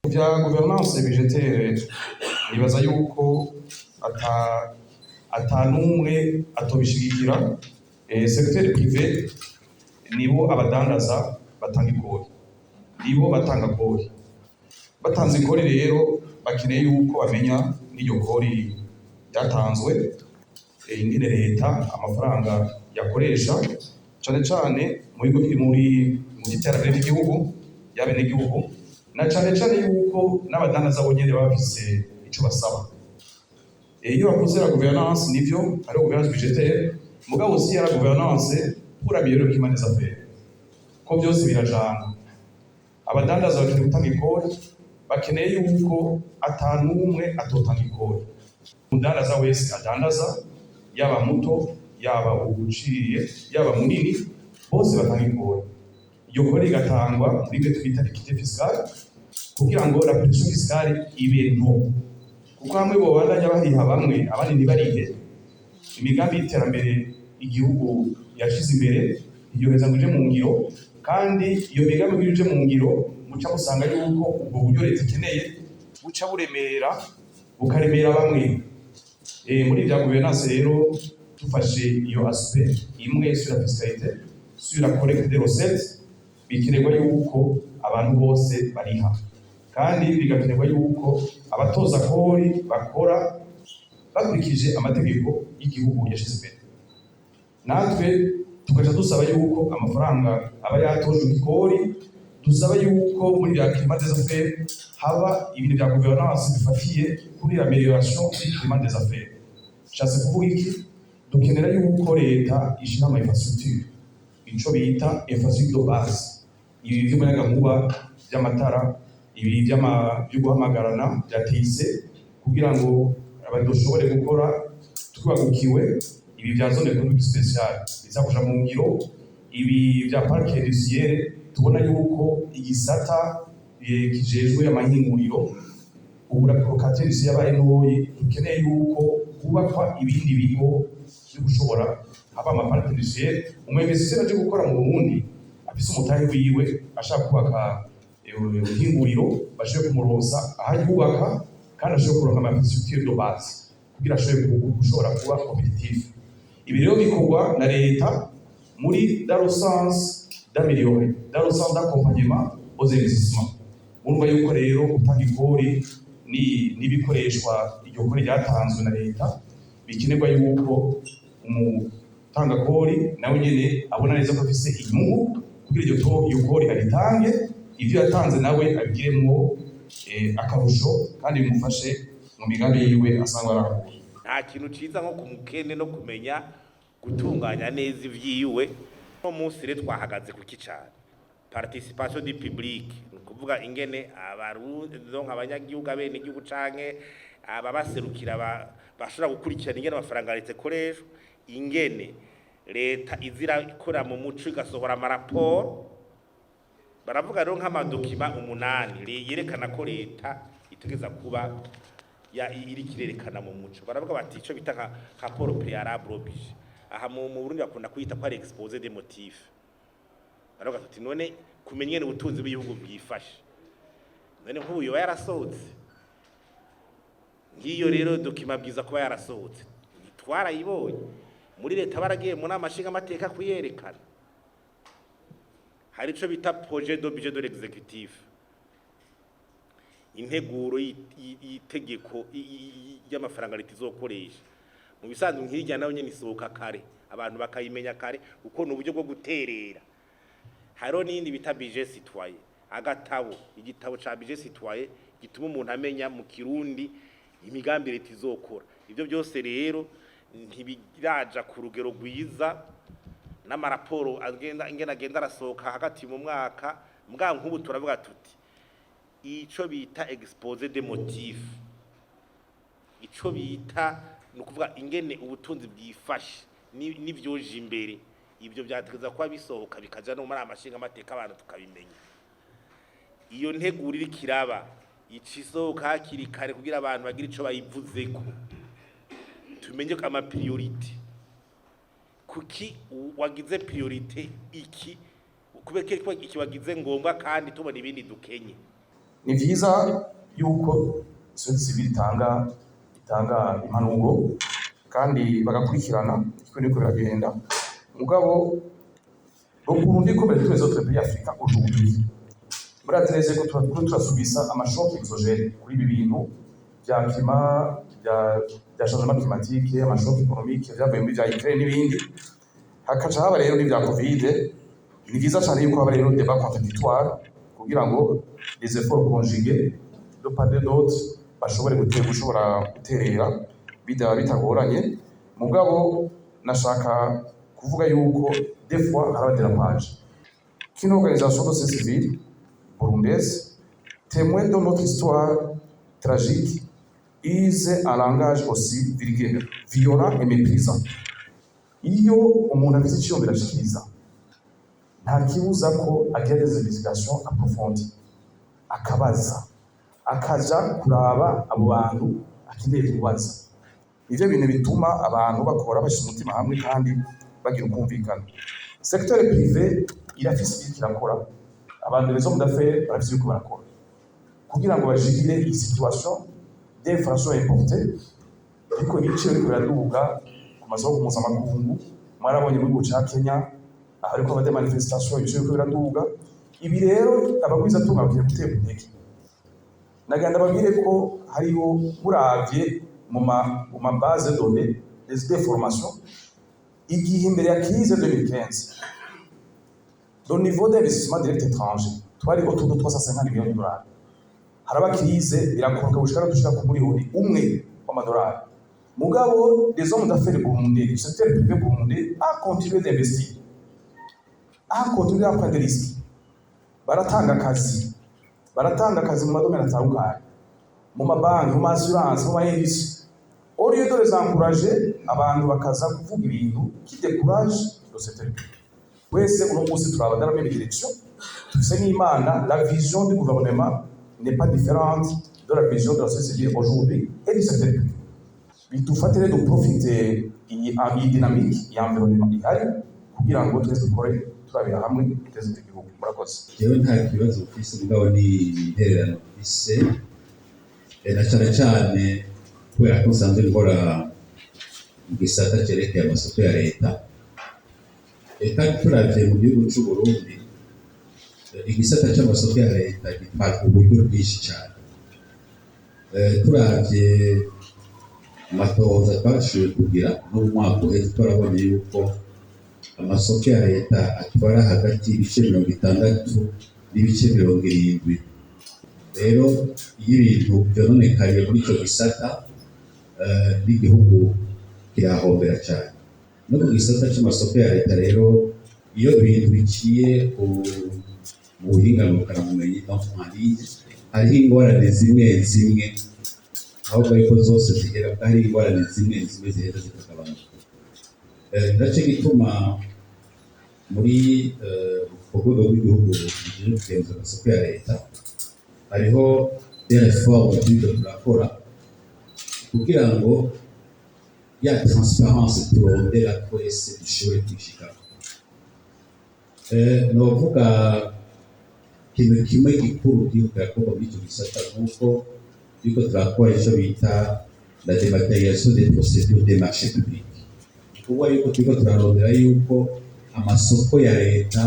vya gouvernance budgétaire nibaza yuko ata numwe atobishigikira. Secteur privé nibo abadandaza batanga ikori, nibo batanga kori. Batanze ikori rero bakeneye yuko bamenya n'iryo kori ryatanzwe, ingene leta amafaranga yakoresha cane cane mu iterambere ry'igihugu y'abenegihugu, na cane cane yuko n'abadandaza bonyene baba bafise ico basaba. Iyo bakoze la gouvernance nivyo ari gouvernance budgétaire, mugabo aussi la gouvernance pour améliorer le climat des affaires. Ko byose birajana. Abadandaza bakeneye gutanga ikori, bakeneye yuko atanumwe atotanga ikori. Umudandaza wese adandaza, yaba muto, yaba uguciye, yaba munini, bose batanga ikori. Iyo kori igatangwa muri byo twita l'équité fiscale, kugira ngo la pression fiscale ibe nto. Kuko hamwe bobandanya bariha bamwe abandi ntibarihe, imigambi y'iterambere igihugu yashize imbere iyoheza nguje mu ngiro, kandi iyo migambi ije mu ngiro muca musanga yuko ubwo buryo leta ikeneye buca buremera bukaremera bamwe. Muri bya gouvernance rero dufashe iyo aspect imwe sur la fiscalité, sur la collecte des recettes, bikenerwa yuko abantu bose bariha, kandi bigakenerwa yuko abatoza kori bakora bakurikije amategeko y'igihugu yashize imbere. Natwe tukaja dusaba yuko amafaranga aba yatojwe ikori, dusaba yuko muri bya climat des affaires haba ibintu bya gouvernance bifatiye kuri l'amélioration du climat des affaires. Nshatse kuvuga iki? Dukenera yuko leta ishira ama infrastructure, ico bita infrastructure de base, ibi vy'umuyagankuba, vy'amatara, ibi byo guhamagarana byatise, kugira ngo abadoshobore gukora twagukiwe. Ibi bya zone économique spéciale bizakuja mu ngiro, ibi bya parc industriel tubona yuko igisata kijejwe amahinguriro uburakorokateur yabaye ntoyi, dukeneye yuko kubakwa ibindi bigo byo gushobora haba ama parc industriel. Umuinvestisseur aje gukora mu Burundi afise umutahe wiwe ashaka kubaka ihinguriro, bashobore kumurosa ahayubaka, kandi ashobore kuronka ama infrastructure de base kugira ashobore gushobora kuba competitif. Ibi rero bikorwa na leta muri dans le sens d'améliorer, dans le sens d'accompagnement aux investissements. Urumva yuko rero gutanga ikori n'ibikoreshwa iryo kori ryatanzwe na leta, bikenerwa yuko umutanga kori nawe nyene abona neza ko afise inyungu kugira iyo kori aritange, ivyo yatanze nawe abigiremwo akarusho, kandi bimufashe mu migambi yiwe asangwa arakora. Nta kintu ciza nko kumukene no kumenya gutunganya neza ivyiwe. No munsi rero twahagaze ku kicana participation du public, kuvuga ingene abarundi nk'abanyagihugu abene igihugu canke ababaserukira bashobora gukurikirana ingene amafaranga leta ikoresha, ingene leta izira ikora mu muco igasohora amaraporo. Baravuga rero nk'amadokima 8 yerekana ko leta itegeza kuba iri kirerekana mu muco. Baravuga bati ico bita nka rapport préalable oblige. Aha mu Burundi bakunda kwita ko ari exposé des motifs. Baravuga ati none kumenyene ubutunzi bw'igihugu bwifashe, none nk'uyu yarasohotse ngiyo rero dokima bwiza kuba yarasohotse twarayibonye muri leta, baragiye mu nama nshinga amateka kuyerekana. Hari ico bita projet de budget de l'exécutif, integuro y'itegeko y'amafaranga leta izokoresha. Mu bisanzwe nk'irya nayo nyene isohoka kare, abantu bakayimenya kare uko n'uburyo bwo guterera. Haro n'indi bita budget citoyen, igitabo ca budget citoyen gituma umuntu amenya mu Kirundi imigambi leta izokora. Ivyo byose rero ntibiraja ku rugero rwiza, n'amaraporo agenda arasohoka hagati mu mwaka. Mbwa nk'ubu turavuga tuti ico bita exposé des motifs, ico bita nukuvuga ingene ubutunzi bwifashe n'ivyoje imbere, ivyo byategeza kuba bisohoka bikaja no muri amashinga amateka abantu tukabimenya. Iyo nteguro iri kiraba icisohoka hakiri kare kugira abantu bagira ico bayivuzeko, tumenye ko ama priority kuki wagize priority iki kubera iki wagize ngombwa, kandi tubona ibindi dukenye. ni vyiza yuko société civile itanga impanuro kandi bagakurikirana iko niko biragenda mugabo ukuntu ndiko muri les autres pays africains aujourd'hui muratereze ko turasubisa amashock exogène kuri ibi bintu bya climat bya changement climatique amashock économique byavuye muri bya Ukraine n'ibindi hakaca haba rero n'ibya covid ni vyiza cyane yuko haba rero débat contradictoire kugira ngo les efforts conjugués de part et d'autre bashobore guterera bitagoranye mugabo nashaka kuvuga yuko des fois hari abaderapage qu'une organisation de société civile burundaise témoin de notre histoire tragique use un langage aussi vulgaire, violent et méprisant. Iyo umuntu afite icyo birashikiriza nta kibuza ko agira des investigations approfondies akabaza akaja kuraba abo bantu akeneye kubaza ivyo bintu bituma abantu bakora bashize umutima hamwe kandi bagira ukumvikana secteur privé irafise ikirakora abantu bezo mudafe barafise uko barakora kugira ngo bajigire iyi situation d'inflation importée ariko ibiciro biriko biraduga ku masoko mpuzamakungu mwarabonye mu gihugu ca Kenya ariko abade manifestation ibiciro biriko biraduga ibi rero abagwiza tunga bagiye gutera intege naganda babwire ko hariho muravye mu ma base de données des formations igihe imbere ya crise 2015 au niveau d'investissement direct étranger twari autour de 350 millions de dollars haraba crise birakoroka gushika dushika ku miliyoni umwe w'amadolari mugabo des hommes d'affaires burundais du secteur privé burundais a continué d'investir a continué à prendre des risques baratanga akazi mu madomene atandukanye mu mabanki mu assurance mu mayindustrie au lieu de les encourager abantu bakaza kuvuga ibintu qui décourage le secteur privé wese uno munsi turaba dans la même direction tuse n'Imana la vision du gouvernement n'est pas différente de la vision de la société aujourd'hui et du secteur privé bitufatire de profiter iyi dynamique ya environnement ihari kugira ngo twese dukore turabira hamwe guteza igihugu murakoze yewe nta kibazo ufise mugabo ni intererano ufise na cyane kubera ko usanzwe gukora mu gisata cerekeye amasoko ya leta turavye mu gihugu c'u Burundi igisata c'amasoko ya leta gitwara uburyo bwinshi cyane turavye amatohoza twashoboye kugira no mu mwaka uheze turabonye yuko amasoko ya leta atwara hagati y'ibice 60 n'ibice 70 rero iyo ibintu byononekaye muri icyo gisata n'igihugu kirahombera cyane no mu gisata cy'amasoko ya leta rero iyo ibintu biciye mu buhinga ngurukanabumenyi no mu ligne hariho ingorane zimwe ahubwo ariko zose zigera hari ingorane zimwe ziheza zikagabanuka ndace gituma muri urwego rw'igihugu rujejwe kugenzura amasoko ya leta hariho des réformes turiko turakora kugira ngo ya transparence turondera twese dushobore kwishikako novuga ikintu kimwe gikuru kiriko kirakorwa muri icyo gisata nuko turiko turakora ico bita la dématérialisation des procédures des marchés publics kuba yuko turiko turarondera yuko amasoko ya leta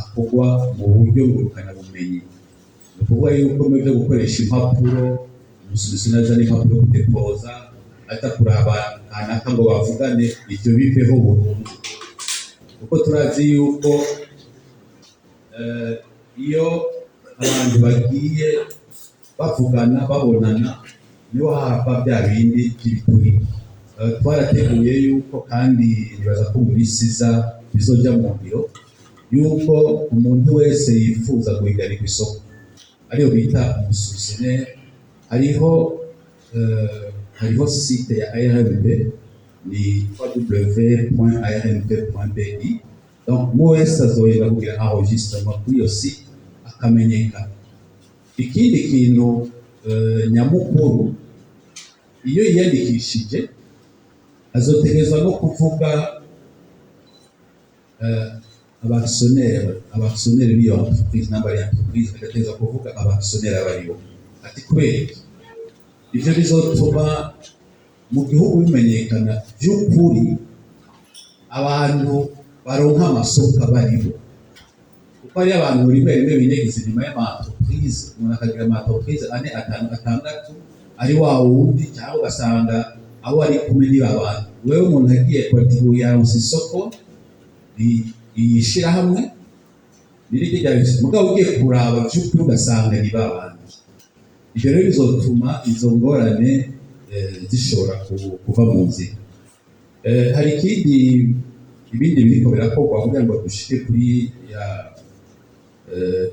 akorwa mu buryo ngurukanabumenyi ni ukuvuga yuko mu byo gukoresha impapuro umusubizo naza n'impapuro kudepoza atakuraba kanaka ngo bavugane ivyo biveho burundu kuko turazi yuko iyo abantu bagiye bavugana babonana niho hava bya bindi by'ibituri twarateguye yuko kandi nibaza ko mu minsi iza bizoja mu ngiro yuko umuntu wese yifuza guhiganirwa isoko ariyo bita umusubisionnaire hariho site ya ARMP ni www.armp.bi donc mu wese azoyenda kugira enregistrement kuri iyo site akamenyekana ikindi kintu nyamukuru iyo yiyandikishije azotegerezwa no kuvuga abakisiyoneri b'iyo entreprise n'abari entreprise bagateza kuvuga abakisiyoneri abaribo ati kubera ivyo bizotuma mu gihugu bimenyekana by'ukuri abantu baronka amasoko abaribo kuko ari abantu rimwe binegeza inyuma y'ama-entreprise umuntu akagira ama-entreprise ane atanu atandatu ari wa wundi cyangwa ugasanga abo ari kumwe niba abantu wewe umuntu agiye kwatibuye yaronse isoko yishirahamwe nirigijabise mugabo ugiye kuraba by'ukuri ugasanga ni babandi ivyo rero bizotuma izo ngorane zishobora kuva mu nzira hari ibindi biriko birakorwa kugira ngo dushike kuri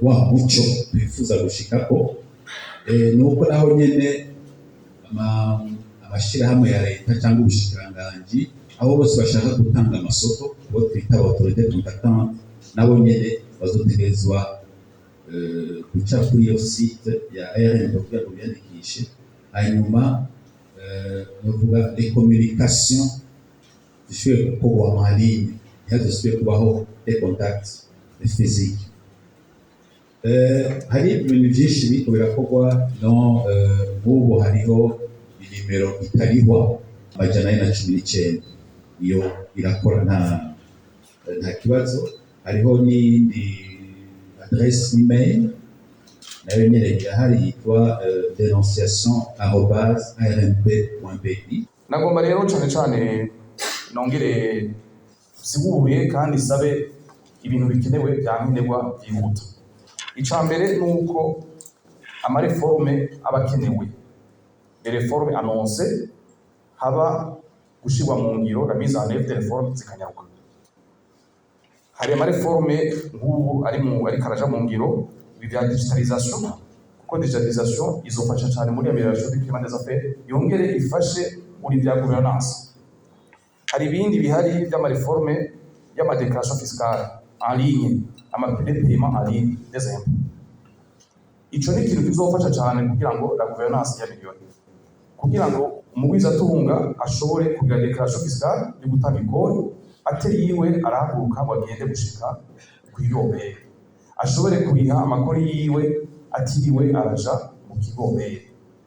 wa muco twifuza gushikako nuko naho nyene amashirahamwe ya leta cyangwa ubushikiranganji abo bose bashaka gutanga amasoko bo twita autorité compétente nabo nyene bazotegerezwa guca kuri iyo site ya ARN kugira ngo biyandikishe hanyuma novuga les communications zishobora gukorwa en ligne ntihazosubire kubaho des contacts physiques hari ibintu byinshi biriko birakorwa nk'ubu hariho inimero itarihwa 119 iyo irakora nta kibazo hariho n'indi adresse email nayo nyene irahari yitwa dénonciation@armp.bi. Nagomba rero cyane nongere sigure kandi sabe ibintu bikenewe byankenerwa byihuta. Icya mbere nuko amareforme abakenewe les réformes annoncées haba gushirwa mu ngiro la mise en œuvre des réformes zikanyaruka. Hari amareforme nk'ubu ari karaja mu ngiro bya digitalisation kuko digitalisation izofasha cyane muri amélioration du climat des affaires yongere ifashe muri bya gouvernance. Hari ibindi bihari by'amareforme y'amadéclaration fiscale en ligne amapide de paiement en ligne des impôts. Ico ni ikintu kizofasha cyane kugira ngo la gouvernance y'amiliyoni kugira ngo umugwizatunga ashobore kugira déclaration fiscale yo gutanga ikori atari yiwe arahaguruka ngo agende gushika kw'iyombere ashobore kuriha amakori yiwe atiriwe araja mu kigombere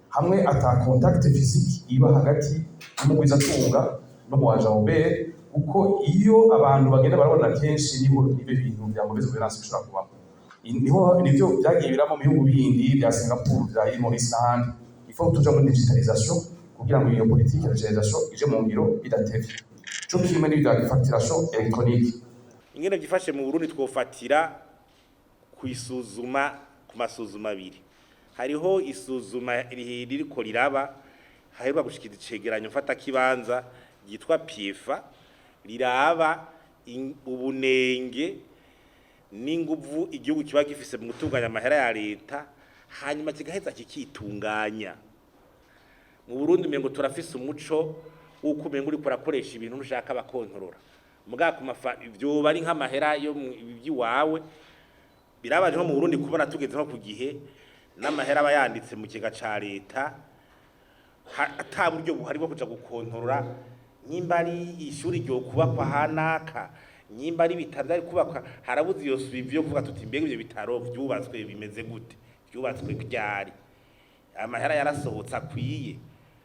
hamwe ata contact physique iba hagati y'umugwizatunga no mu ajombere kuko iyo abantu bagenda barabona kenshi nibo bintu bya mauvaise gouvernance bishobora kubamo nivyo byagiye biramo mu bihugu bindi bya Singapore bya Maurice n'ahandi ifo tuja muri digitalisation kugira ngo iyo politique ya digitalisation ije mu ngiro idatevye cyo kimwe n'ibya facturation électronique ingene byifashe mu Burundi twofatira kwisuzuma ku masuzuma abiri hariho isuzuma ririko riraba haheruka gushikiza icegeranyo mfata kibanza yitwa PIEFA riraba ubunenge n'inguvu igihugu kiba gifise mu gutunganya amahera ya leta hanyuma kigaheza kikitunganya mu Burundi mengo turafise umuco uko mengo uri kurakoresha ibintu ushaka bakontorora muga ku ibyo bari nk'amahera yo by'iwawe birabaje nko mu Burundi kubona tugeze nko ku gihe n'amahera abayanditse mu kiga ca leta ata buryo buhari bwo kuja gukontorora nyimba ari ishuri ryo kubakwa hanaka nyimba ari bitaro ari kubakwa harabuze iyo suivi yo kuvuga tuti mbega ibyo bitaro byubatswe bimeze gute byubatswe ryari amahera yarasohotse akwiye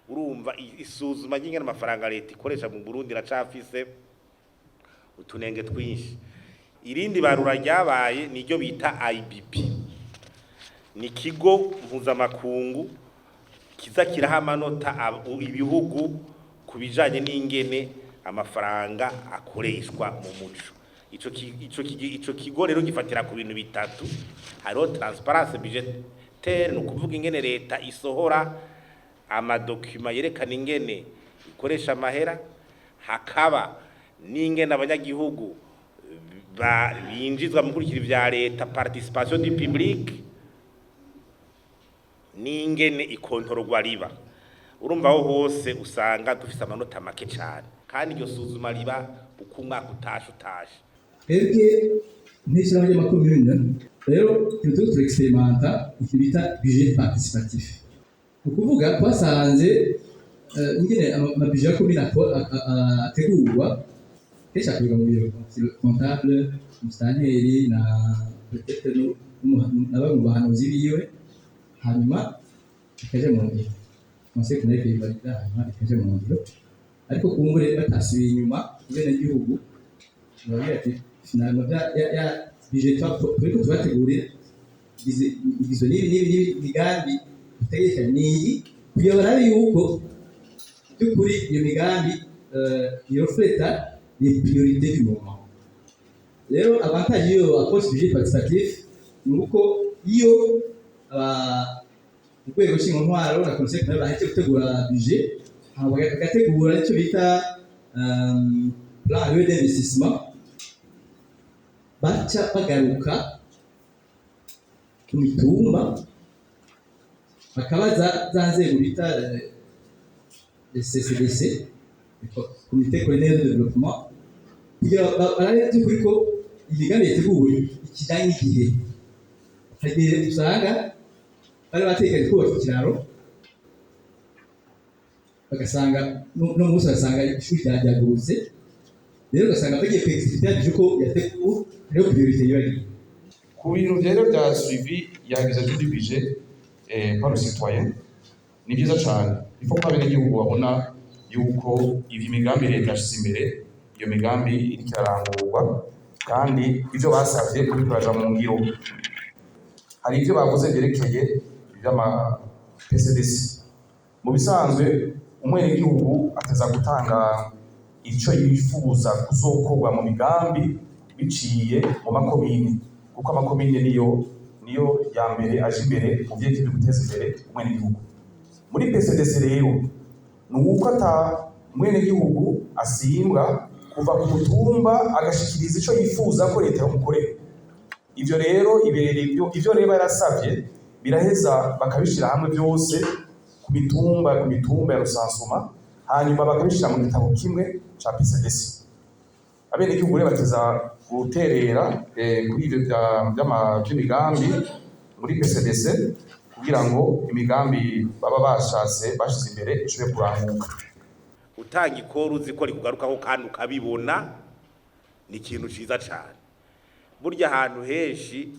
urumva isuzuma ry'ingene amafaranga leta ikoresha mu Burundi racafise utunenge twinshi irindi barura ryabaye niryo bita IBP ni kigo mpuzamakungu kiza kiraha amanota ibihugu kubijanye n'ingene amafaranga akoreshwa mu muco ico kigo rero gifatira ku bintu bitatu hariho transparence budgetaire no kuvuga ingene leta isohora amadokuma yerekana ingene ikoresha amahera hakaba n'ingene abanyagihugu binjizwa mu kurikira vya leta participation du public n'ingene ikontororwa riba urumva aho hose usanga dufise amanota make cyane kandi iryo suzuma riba uko umwaka utashe twebwe nk'ishyirahamwe ry'amakuru y'ibintu rero turiko turexperimenta icyo bita budget participatif ni ukuvuga twasanze ingene amabudget ya komine ategurwa kenshi akorerwa mu biro comptable musitanteri na peut-être na bamwe mu bahanuzi biwe hanyuma ikaje mu ngiro conseil kunari kwibarira hanyuma ikaje mu ngiro ariko kumbure batasubiye inyuma kubera igihugu babwira ati finalement ya budget turiko tubategurira igizwe n'ibi migambi dutegekanye n'iyi kugira barabe yuko by'ukuri iyo migambi irofleta les priorités du moment. Rero avantage yo approche budget participatif ni uko iyo urwego ntwaro na conseil nayo bahetse gutegura budget hama bagategura icyo bita plan annuel d'investissement baca bagaruka ku mitumba bakabaza za nzego bita CCDC Comité Colonial de Développement kugira barabe by'ukuri ko imigambi yateguwe ikijyanye n'igihe hari igihe usanga bari batekanye kubaka ikiraro bagasanga no munsi basanga ishuri ryagurutse rero ugasanga bagiye kwexpliquer ko yateguwe rero priorité yari ku bintu rero bya suivi yagize du budget par le citoyen ni byiza cyane ifo ko abenegihugu babona yuko ibi migambi leta yashyize imbere iyo migambi iriko irarangurwa kandi ibyo basavye kuri kuraja mu ngiro hari ibyo bavuze byerekeye iby'ama PCDC mu bisanzwe umwenegihugu ateza gutanga icyo yifuza kuzokorwa mu migambi biciye mu makomine kuko amakomine niyo ya mbere aje imbere mu byerekeye byo guteza imbere umwenegihugu muri PCDC rero ni uko ata umwenegihugu asimbwa kuva ku mutumba agashikiriza icyo yifuza ko leta yamukorera ivyo rero ivyo reba yarasavye biraheza bakabishira hamwe byose ku mitumba ya rusansuma hanyuma bakabishira mu gitabo kimwe ca PCDC abenegihugu rero bateza guterera kuri ivyo by'imigambi muri PCDC kugira ngo imigambi baba bashize imbere ishobore kuranguka utanga ikoro uzi ko rikugarukaho kandi ukabibona ni ikintu ciza cyane burya ahantu henshi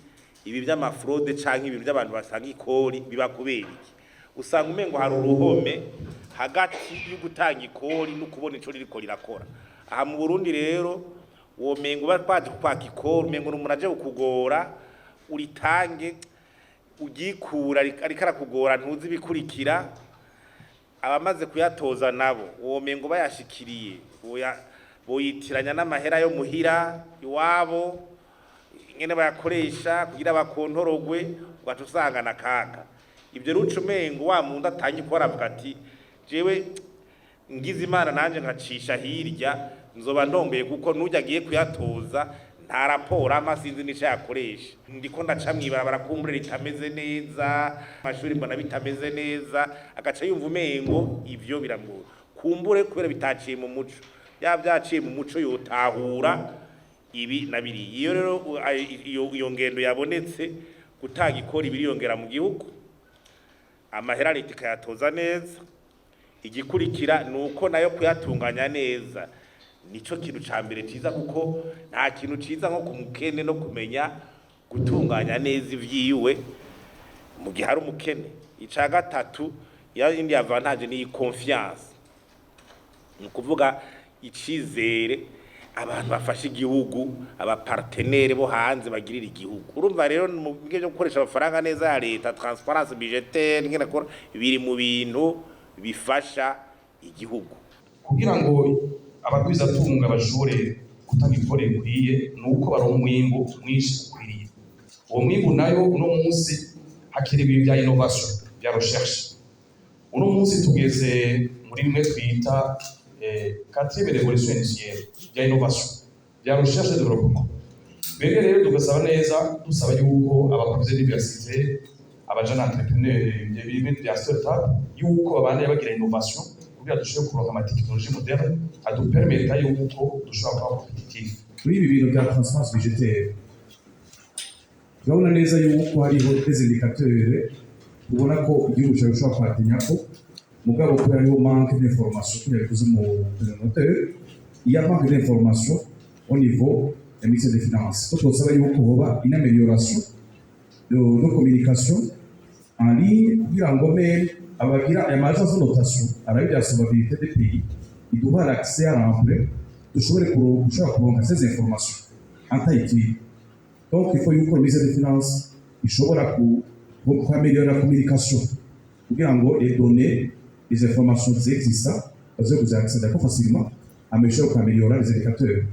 ibi by'amafraude canke ibintu by'abantu basanga ikori biba kubera iki usanga umengo hari uruhome hagati yo gutanga ikori no kubona ico ririko rirakora aha mu Burundi rero uwo mengo baje kupaka ikori mengo n'umuntu aje kukugora uritange ugikura ariko arakugora ntuzi bikurikira abamaze kuyatoza nabo uwo mengo bayashikiriye boyitiranya n'amahera yo muhira iwabo ingene bayakoresha kugira bakontorogwe ugaca usanga na kaga ibyo ruca umengo wa muntu atanye ukora avuga ati jewe ngize imana nanje nkacisha hirya nzoba ndombeye kuko nujya agiye kuyatoza nta raporo amasinzi nico yakoresha ndiko ndaca mwibarabara kumbure ritameze neza amashuri mbona bitameze neza agaca yumva umengo ivyo biramugora kumbure kubera bitaciye mu muco byaciye mu muco yotahura ibi na biri iyo rero iyo ngendo yabonetse gutanga ikori biriyongera mu gihugu amahera leta ikayatoza neza igikurikira nuko nayo kuyatunganya neza nico kintu ca mbere ciza kuko nta kintu ciza nko kumukene no kumenya gutunganya neza ivyiwe mu gihe hari umukene ica gatatu ya indi avantage ni confiance nukuvuga icizere abantu bafashe igihugu abapartenere bo hanze bagirira igihugu urumva rero mu bige byo gukoresha amafaranga neza ya leta transparence budgetaire ngene akora biri mu bintu bifasha igihugu kugira ngo abagwizatunga bashobore gutanga ikore ikwiye nuko baronka umwimbu mwinshi ukwiriye uwo mwimbu nayo uno munsi hakenewe ibya innovation bya recherche uno munsi tugeze muri bimwe twita quatrième révolution industrielle bya innovation bya recherche et développement bene rero tugasaba neza dusaba yuko abakozi d'université abajana entrepreneur ibintu bya startup yuko babane bagira innovation kugira dushobore kuronka amateknologie moderne adupermeta yuko dushobora kuba competitif kuri ibi bintu bya transparence budgetaire turabona neza yuko hariho des indicateurs ubona ko igihugu cyawe ushobora kwatinya ko mugabo ko hariho manque d'information kugira bikoze mu notaire iya manque d'information au niveau du ministère des Finances. Donc, on savait une amélioration de nos communications en ligne, kugira ngo mail abagira aya majansi de notation arabe ya solvabilité des pays iduha l'accès à l'emploi dushobore kuronka ces informations en temps utile. Donc il faut yuko le ministère des Finances ishobora améliorer la communication kugira ngo les données les informations existantes baze kuzaccéder facilement, améliorer les indicateurs